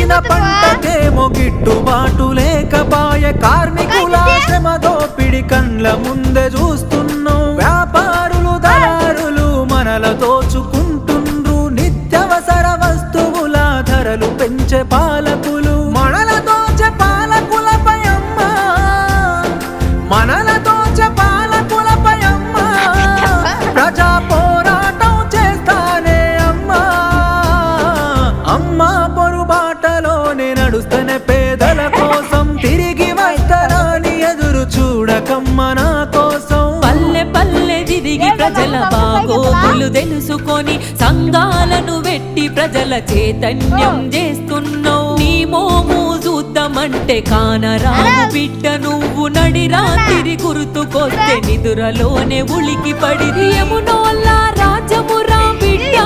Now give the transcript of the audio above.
పండించిన పంటకేమో గిట్టుబాటు లేకపాయ కార్మికుల శ్రమ దోపిడి కండ్ల ముందే చూస్తున్నాం వ్యాపారులు దళారులు మనల దోచుకుంటుండ్రు నిత్యవసర వస్తువుల ధరలు పెంచే పాలకులు మనల దోచే పాలకులపై అమ్మా మనల దోచే పాలకులపై అమ్మా ప్రజా పోరాటం చేస్తానే అమ్మా అమ్మా పొరుబాటలోనే నడుస్తనే పేదల కోసం తిరిగి వస్తానని ఎదురు చూడకమ్మ నా కోసం పల్లె పల్లె తిరిగి ప్రజల బాగోగులు తెలుసుకొని సంఘాలను వెట్టి ప్రజల చైతన్యం చేస్తున్నావు నీ మోము చూద్దామంటే కానరాము బిడ్డ నువ్వు నడి రాత్రి గుర్తుకొస్తే నిదురలోనే ఉలికి పడి యమునోల్లా రాజమురా బిడ్డ